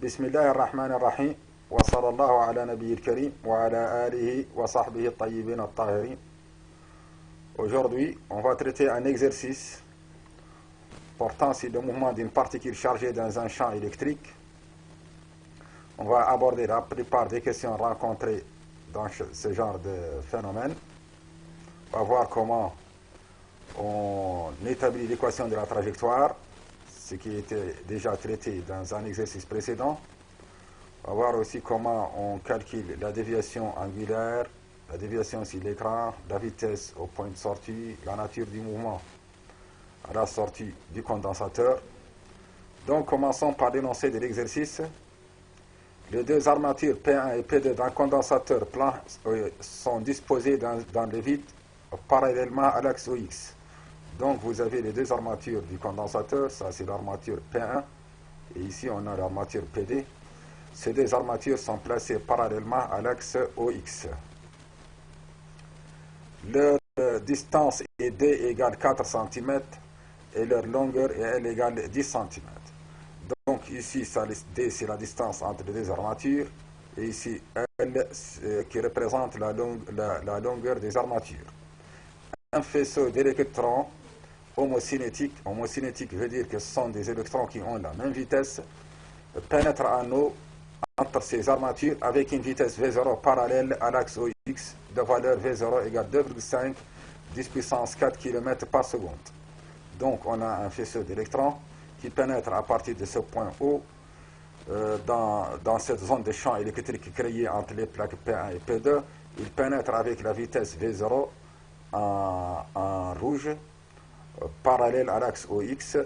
بسم الله الرحمن الرحيم وصلى الله على نبي الكريم وعلى آله وصحبه الطيبين الطاهرين. Aujourd'hui, on va traiter un exercice portant sur le mouvement d'une particule chargée dans un champ électrique. On va aborder la plupart des questions rencontrées dans ce genre de phénomène. On va voir comment on établit l'équation de la trajectoire, ce qui était déjà traité dans un exercice précédent. On va voir aussi comment on calcule la déviation angulaire, la déviation sur l'écran, la vitesse au point de sortie, la nature du mouvement à la sortie du condensateur. Donc commençons par l'énoncé de l'exercice. Les deux armatures P1 et P2 d'un condensateur plein sont disposées dans le vide parallèlement à l'axe OX. Donc vous avez les deux armatures du condensateur, ça c'est l'armature P1 et ici on a l'armature PD. Ces deux armatures sont placées parallèlement à l'axe OX. Leur distance est D égale 4 cm et leur longueur est L égale 10 cm. Donc ici D c'est la distance entre les deux armatures et ici L qui représente la longueur des armatures. Un faisceau d'électrons homocinétique veut dire que ce sont des électrons qui ont la même vitesse, pénètre en eau entre ces armatures avec une vitesse V0 parallèle à l'axe OX de valeur V0 égale 2,5 10 puissance 4 km par seconde. Donc on a un faisceau d'électrons qui pénètre à partir de ce point O dans cette zone de champ électrique créée entre les plaques P1 et P2. Il pénètre avec la vitesse V0 en rouge parallèle à l'axe OX.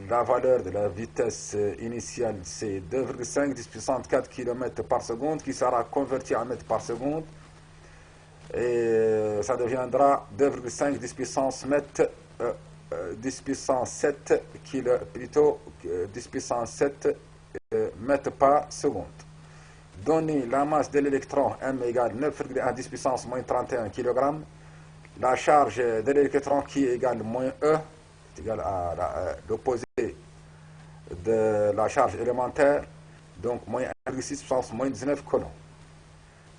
La valeur de la vitesse initiale c'est 2,5 10 puissance 4 km par seconde qui sera converti en mètres par seconde et ça deviendra 2,5 10 puissance 7 10 puissance 7 mètres par seconde. Donner la masse de l'électron M égale 9,1 10 puissance moins 31 kg. La charge de l'électron qui est égale moins E, est égale à l'opposé de la charge élémentaire, donc moins 1,6 puissance moins 19 coulombs.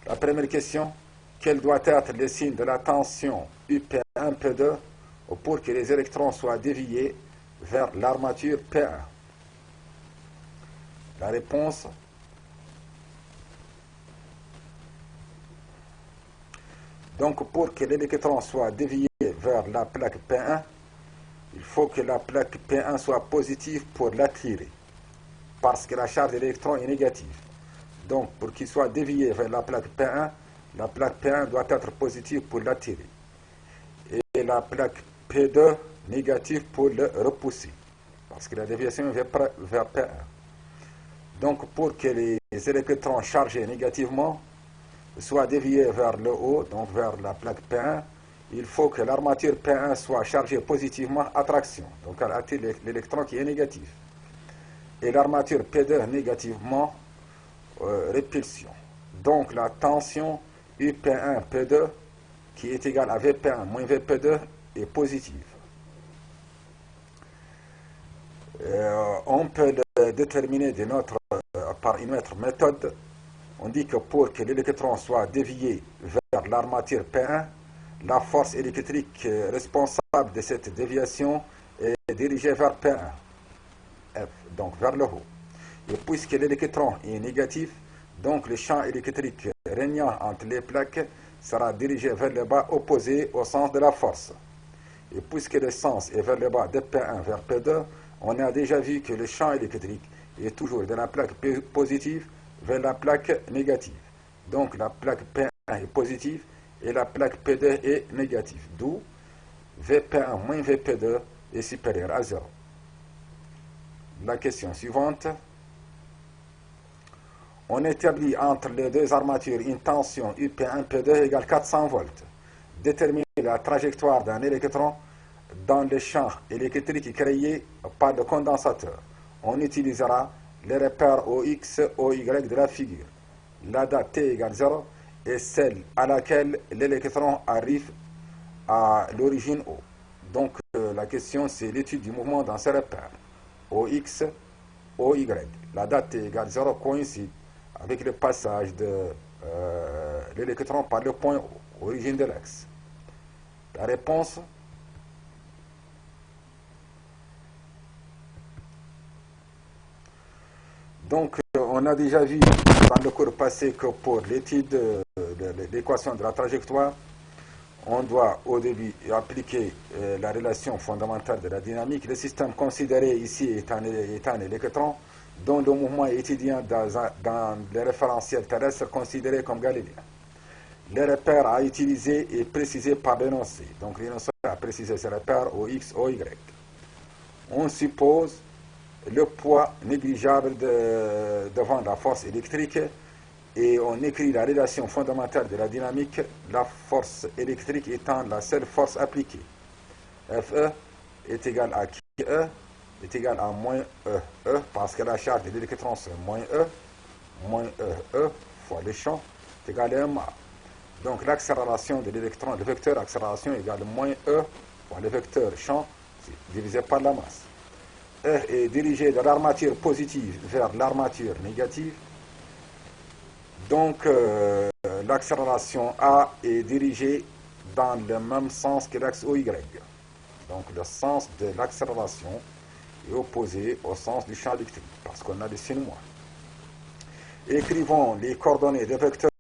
La première question, quel doit être le signe de la tension UP1 P2 pour que les électrons soient déviés vers l'armature P1? La réponse, donc pour que l'électron soit dévié vers la plaque P1, il faut que la plaque P1 soit positive pour l'attirer, parce que la charge de l'électron est négative. Donc pour qu'il soit dévié vers la plaque P1 doit être positive pour l'attirer. Et la plaque P2 négative pour le repousser, parce que la déviation est vers P1. Donc pour que les électrons chargés négativement soit dévié vers le haut, donc vers la plaque P1, il faut que l'armature P1 soit chargée positivement à traction, donc elle attire l'électron qui est négatif. Et l'armature P2 négativement répulsion. Donc la tension UP1 P2 qui est égale à VP1 moins VP2 est positive. On peut le déterminer par une autre méthode. On dit que pour que l'électron soit dévié vers l'armature P1, la force électrique responsable de cette déviation est dirigée vers P1, F, donc vers le haut. Et puisque l'électron est négatif, donc le champ électrique régnant entre les plaques sera dirigé vers le bas opposé au sens de la force. Et puisque le sens est vers le bas de P1 vers P2, on a déjà vu que le champ électrique est toujours de la plaque positive vers la plaque négative. Donc la plaque P1 est positive et la plaque P2 est négative. D'où VP1 moins VP2 est supérieur à 0. La question suivante. On établit entre les deux armatures une tension UP1 P2 égale 400 volts. Déterminer la trajectoire d'un électron dans le champ électrique créé par le condensateur. On utilisera les repères OX, OY de la figure. La date T égale 0 est celle à laquelle l'électron arrive à l'origine O. Donc la question c'est l'étude du mouvement dans ces repères. OX, OY. la date t égale 0 coïncide avec le passage de l'électron par le point origine de l'axe? La réponse, donc on a déjà vu dans le cours passé que pour l'étude de l'équation de la trajectoire, on doit au début appliquer la relation fondamentale de la dynamique. Le système considéré ici est un électron dont le mouvement est étudié dans les référentiels terrestres considérés comme galiléens. Les repères à utiliser est précisé par l'énoncé. Donc l'énoncé a précisé ces repères au X, au Y. On suppose le poids négligeable devant la force électrique et on écrit la relation fondamentale de la dynamique, la force électrique étant la seule force appliquée. Fe est égal à QE est égal à moins E, parce que la charge de l'électron c'est moins E fois le champ est égal à ma. Donc l'accélération de l'électron, le vecteur accélération égale moins E fois le vecteur champ divisé par la masse. E est dirigé de l'armature positive vers l'armature négative. Donc l'accélération A est dirigée dans le même sens que l'axe OY. Donc le sens de l'accélération est opposé au sens du champ électrique, parce qu'on a des signes moins. Écrivons les coordonnées des vecteurs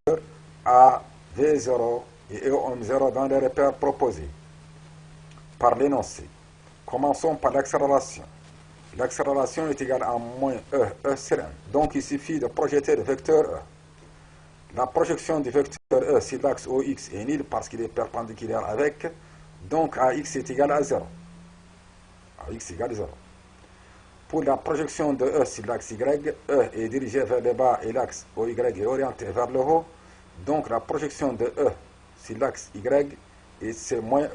A, V0 et EOM0 dans les repères proposés par l'énoncé. Commençons par l'accélération. L'accélération est égale à moins E sur M. Donc il suffit de projeter le vecteur E. La projection du vecteur E sur l'axe OX est nulle parce qu'il est perpendiculaire avec, donc AX est égal à 0. AX égale 0. Pour la projection de E sur l'axe Y, E est dirigé vers le bas et l'axe OY est orienté vers le haut, donc la projection de E sur l'axe Y c'est moins E.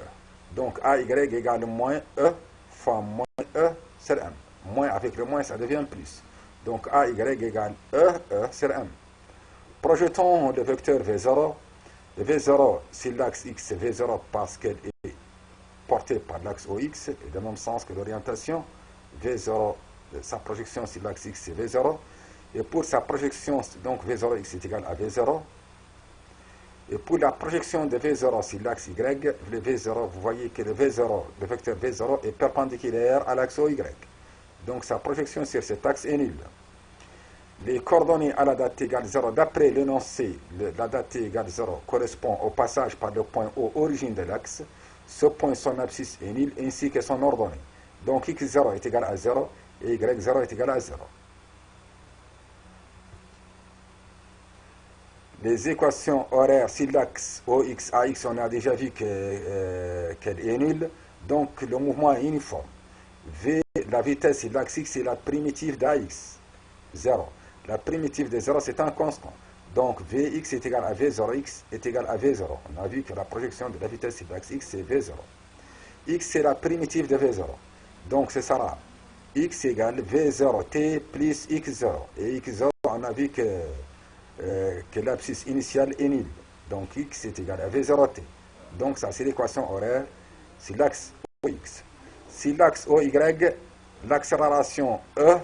Donc AY égale moins E fois moins E sur M. Moins avec le moins, ça devient plus. Donc AY égale E sur M. Projetons le vecteur V0. Le V0 sur l'axe X, c'est V0 parce qu'elle est portée par l'axe OX, et de même sens que l'orientation. V0, sa projection sur l'axe X, c'est V0. Et pour sa projection, donc V0X est égal à V0. Et pour la projection de V0 sur l'axe Y, le V0, vous voyez que le V0, le vecteur V0 est perpendiculaire à l'axe OY. Donc sa projection sur cet axe est nulle. Les coordonnées à la date t égale 0, d'après l'énoncé, la date t égale 0 correspond au passage par le point O, origine de l'axe. Ce point, son abscisse est nul, ainsi que son ordonnée. Donc x0 est égal à 0 et y0 est égal à 0. Les équations horaires sur l'axe OX, AX, on a déjà vu qu'elle est nulle. Donc le mouvement est uniforme. V, la vitesse sur l'axe X, c'est la primitive d'AX, 0. La primitive de 0, c'est un constant. Donc Vx est égal à V0x est égal à V0. On a vu que la projection de la vitesse sur l'axe X, c'est V0. X, c'est la primitive de V0. Donc ce sera X égale V0t plus X0. Et X0, on a vu que l'abscisse initiale est nulle. Donc X est égal à V0t. Donc ça, c'est l'équation horaire sur l'axe OX. Sur l'axe OY, l'accélération E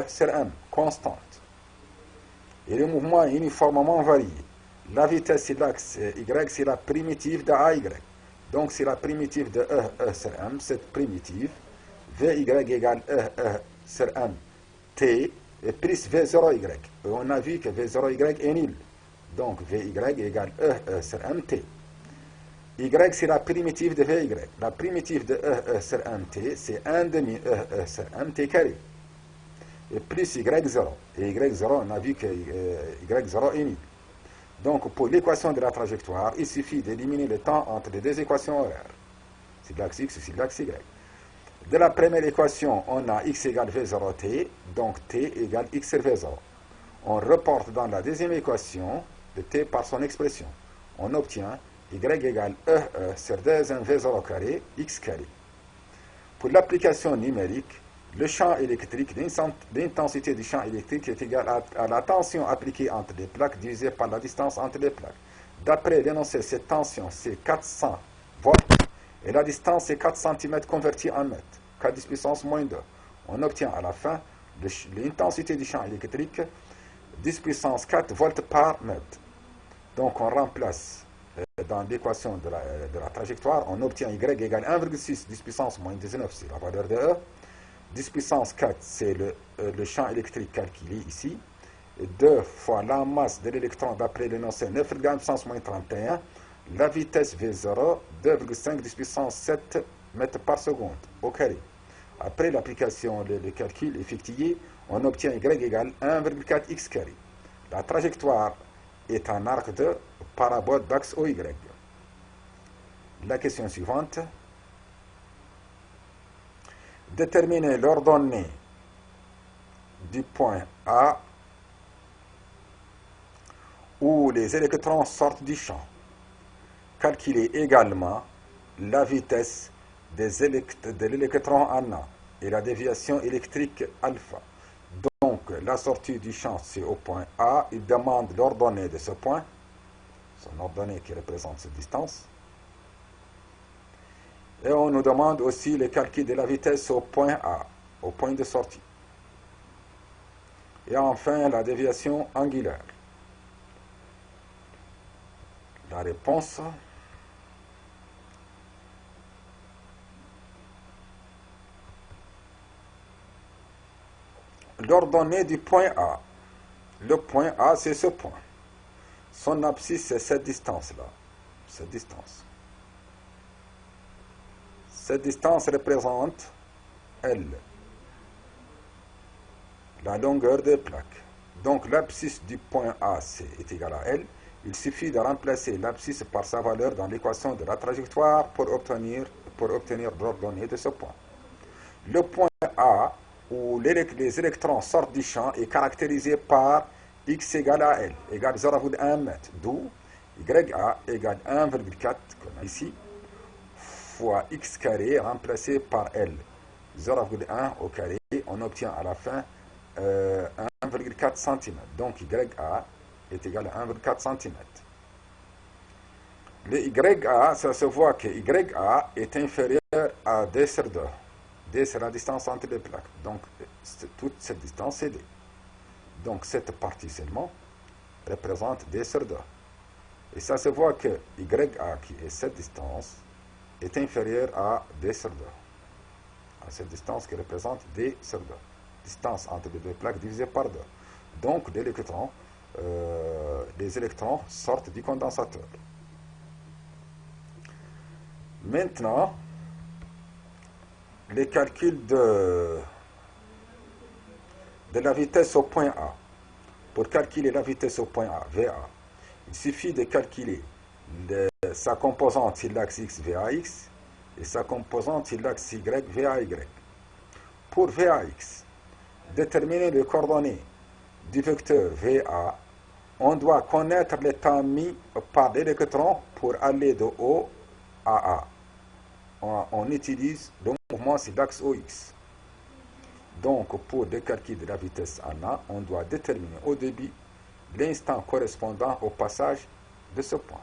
sur M, constante. Et le mouvement est uniformément varié. La vitesse sur l'axe Y, c'est la primitive de AY. Donc c'est la primitive de E sur M, cette primitive. VY égale E sur M, T, et plus V0Y. Et on a vu que V0Y est nul. Donc VY égale E sur MT. Y, c'est la primitive de VY. La primitive de E sur MT, c'est 1 demi E sur MT carré. Et plus Y0. Et Y0, on a vu que Y0 est nul. Donc, pour l'équation de la trajectoire, il suffit d'éliminer le temps entre les deux équations horaires. C'est l'axe X ou c'est l'axe Y. De la première équation, on a X égale V0t, donc T égale X sur V0. On reporte dans la deuxième équation le T par son expression. On obtient Y égale E sur 2 V0 carré, X carré. Pour l'application numérique, le champ électrique, l'intensité du champ électrique est égale à la tension appliquée entre les plaques divisée par la distance entre les plaques. D'après l'énoncé, cette tension, c'est 400 volts et la distance, c'est 4 cm converti en mètres, 4 10 puissance moins 2. On obtient à la fin l'intensité du champ électrique, 10 puissance 4 volts par mètre. Donc on remplace dans l'équation de la trajectoire, on obtient y égale 1,6 10 puissance moins 19, c'est la valeur de E. 10 puissance 4, c'est le champ électrique calculé ici. 2 fois la masse de l'électron d'après l'énoncé 9,1 puissance moins 31. La vitesse V0, 2,5 10 puissance 7 mètres par seconde au carré. Après l'application, le calcul effectué, on obtient y égale 1,4 x carré. La trajectoire est un arc de parabole d'axe OY. La question suivante. Déterminer l'ordonnée du point A où les électrons sortent du champ. Calculer également la vitesse de l'électron en A et la déviation électrique alpha. Donc, la sortie du champ, c'est au point A. Il demande l'ordonnée de ce point, son ordonnée qui représente cette distance. Et on nous demande aussi le calcul de la vitesse au point A, au point de sortie. Et enfin, la déviation angulaire. La réponse... L'ordonnée du point A. Le point A, c'est ce point. Son abscisse, c'est cette distance-là. Cette distance. Cette distance représente L, la longueur des plaques. Donc l'abscisse du point A est égal à L. Il suffit de remplacer l'abscisse par sa valeur dans l'équation de la trajectoire pour obtenir l'ordonnée de ce point. Le point A, où les électrons sortent du champ, est caractérisé par x égale à L, égale 0,1 mètre, d'où YA égale 1,4, comme ici, fois x carré remplacé par L, 0,1 au carré, on obtient à la fin 1,4 cm. Donc YA est égal à 1,4 cm. Le YA, ça se voit que YA est inférieur à D sur 2. D, c'est la distance entre les plaques. Donc, toute cette distance, c'est D. Donc, cette partie seulement représente D sur 2. Et ça se voit que YA, qui est cette distance, est inférieur à D sur 2. À cette distance qui représente D sur 2. Distance entre les deux plaques divisée par 2. Donc, les électrons sortent du condensateur. Maintenant, les calculs de la vitesse au point A. Pour calculer la vitesse au point A, VA, il suffit de calculer sa composante sur l'axe X, VAX, et sa composante sur l'axe Y, VAY. Pour VAX, déterminer les coordonnées du vecteur VA, on doit connaître les temps mis par l'électron pour aller de O à A. On utilise le mouvement sur l'axe OX. Donc, pour le calcul de la vitesse en A, on doit déterminer au début l'instant correspondant au passage de ce point.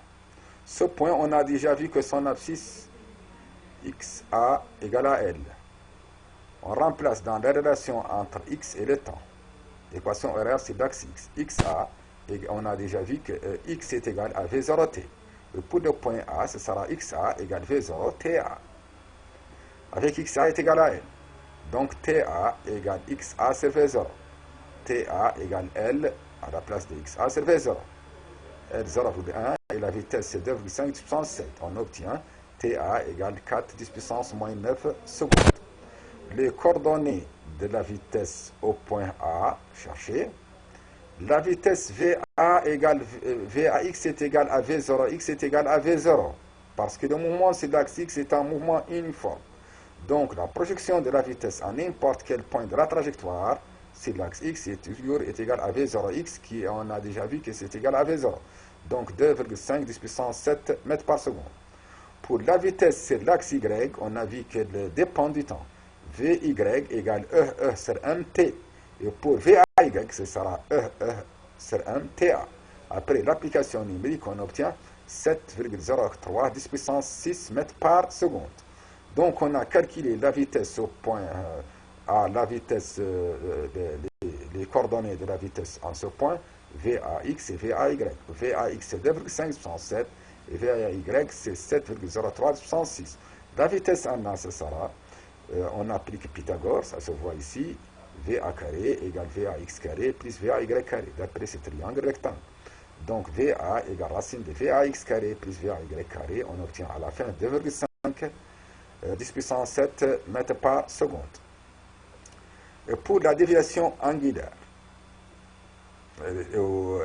Ce point, on a déjà vu que son abscisse XA égale à L. On remplace dans la relation entre X et le temps. L'équation horaire, c'est l'axe X. XA, et on a déjà vu que X est égal à V0T. Et pour le point A, ce sera XA égale V0TA. Avec XA est égal à L. Donc TA égale XA sur V0. TA égale L à la place de XA sur V0. L 0,1 et la vitesse c'est 2,5 10 puissance 7. On obtient TA égale 4 10 puissance moins 9 secondes. Les coordonnées de la vitesse au point A, cherchez. La vitesse VA égale VAX est égal à V0, X est égal à V0. Parce que le mouvement sur l'axe X est un mouvement uniforme. Donc la projection de la vitesse à n'importe quel point de la trajectoire, sur l'axe X est égal à V0X, qui on a déjà vu que c'est égal à V0. Donc 2,5 10 puissance 7 mètres par seconde. Pour la vitesse sur l'axe Y, on a vu qu'elle dépend du temps. VY égale E sur MT. Et pour VAY, ce sera E sur MTA. Après l'application numérique, on obtient 7,03 10 puissance 6 mètres par seconde. Donc on a calculé la vitesse au point a la vitesse, les coordonnées de la vitesse en ce point, VAX et VAY. VAX c'est 2,5 puissance 7 et VAY c'est 7,03 puissance 6. La vitesse en A, ce sera, on applique Pythagore, ça se voit ici, VA carré égale VAX carré plus VAY carré, d'après ce triangle rectangle. Donc VA égale racine de VAX carré plus VAY carré, on obtient à la fin 2,5 10 puissance 7 mètres par seconde. Et pour la déviation angulaire,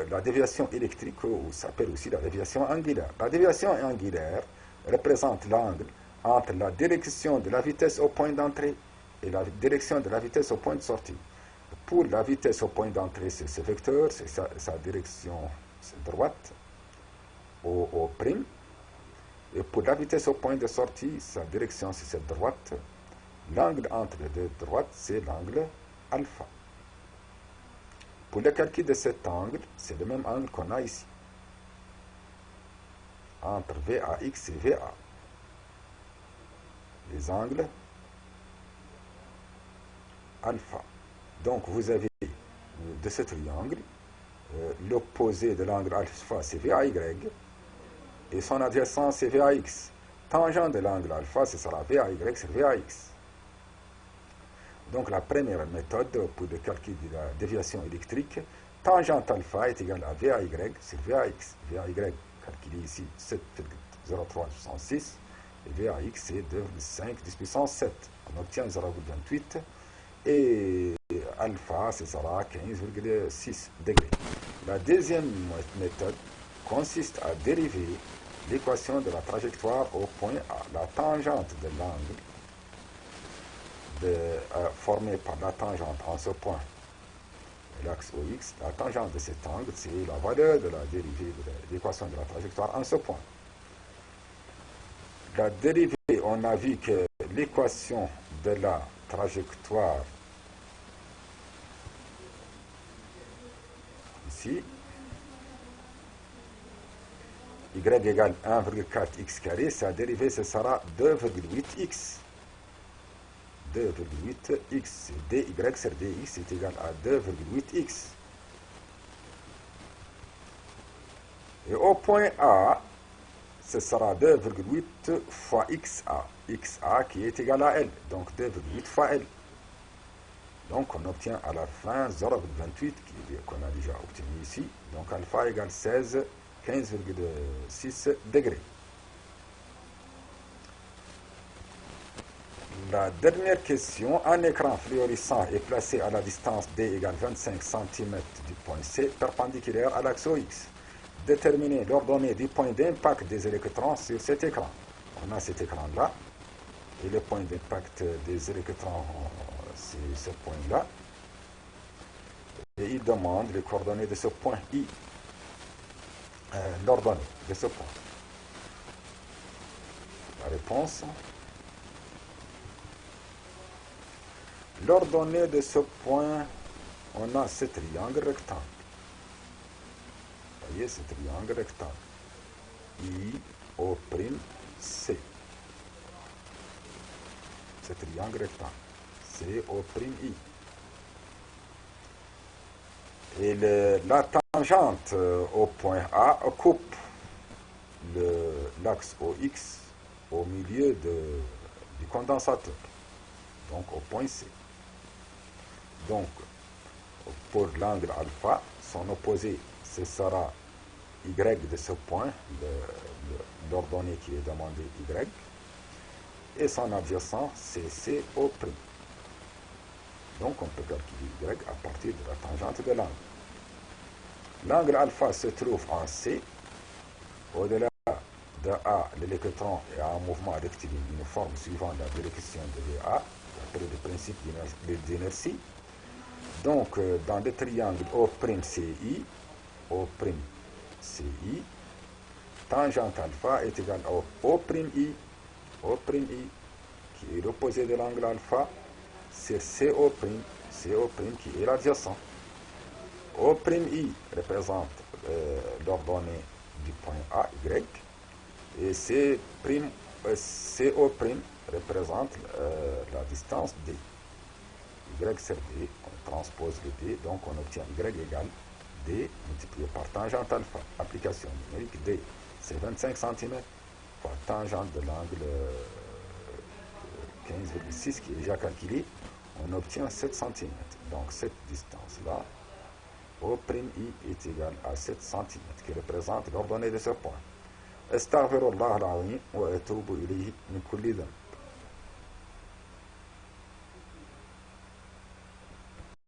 la déviation électrique, ou s'appelle aussi la déviation angulaire. La déviation angulaire représente l'angle entre la direction de la vitesse au point d'entrée et la direction de la vitesse au point de sortie. Pour la vitesse au point d'entrée, c'est ce vecteur, c'est sa direction droite, au prime. Et pour la vitesse au point de sortie, sa direction, c'est cette droite. L'angle entre les deux droites, c'est l'angle alpha. Pour le calcul de cet angle, c'est le même angle qu'on a ici, entre VAX et VA. Les angles alpha. Donc vous avez de ce triangle, l'opposé de l'angle alpha, c'est VAY, et son adjacent, c'est VAX. Tangent de l'angle alpha, ce sera VAY sur VAX. Donc la première méthode pour le calcul de la déviation électrique, tangente alpha est égal à VAY sur VAX. VAY calculé ici 7,03 puissance 6 et VAX c'est 2,5 10 puissance 7. On obtient 0,28 et alpha ce sera 15,6 degrés. La deuxième méthode consiste à dériver l'équation de la trajectoire au point A. La tangente de l'angle formée par la tangente en ce point, l'axe OX, la tangente de cet angle, c'est la valeur de la dérivée de l'équation de la trajectoire en ce point. La dérivée, on a vu que l'équation de la trajectoire, ici, y égale 1,4x carré, sa dérivée, ce sera 2,8x. 2,8x, dy sur dx est égal à 2,8x. Et au point A, ce sera 2,8 fois xa. xa qui est égal à L, donc 2,8 fois L. Donc on obtient à la fin 0,28 qu'on a déjà obtenu ici. Donc alpha égale 16, 15,6 degrés. La dernière question, un écran fluorescent est placé à la distance d égale 25 cm du point C, perpendiculaire à l'axe OX. Déterminer l'ordonnée du point d'impact des électrons sur cet écran. On a cet écran-là, et le point d'impact des électrons, c'est ce point-là. Et il demande les coordonnées de ce point I, l'ordonnée de ce point. La réponse... L'ordonnée de ce point, on a ce triangle rectangle. Vous voyez ce triangle rectangle. I, O', C. Ce triangle rectangle. C, O', I. Et la tangente au point A coupe l'axe OX au milieu du condensateur. Donc au point C. Donc, pour l'angle alpha, son opposé, ce sera y de ce point, l'ordonnée qui est demandée y, et son adjacent, c'est CO'. Donc, on peut calculer y à partir de la tangente de l'angle. L'angle alpha se trouve en C. Au-delà de A, l'électron est en mouvement rectiligne uniforme suivant la direction de VA, d'après le principe d'inertie. Donc, dans le triangle O'Ci, O'Ci, tangente alpha est égale à O'I, qui est l'opposé de l'angle alpha, c'est CO', qui est l'adjacent. O'I représente l'ordonnée du point A, Y, et CO' représente la distance D. y sur d, on transpose le d, donc on obtient y égale d multiplié par tangente alpha. Application numérique, d, c'est 25 cm fois tangente de l'angle 15,6 qui est déjà calculé, on obtient 7 cm. Donc cette distance-là, O'I est égale à 7 cm, qui représente l'ordonnée de ce point. Astaghfirullah al-azim wa atubu ilayhi min kulli dhanb.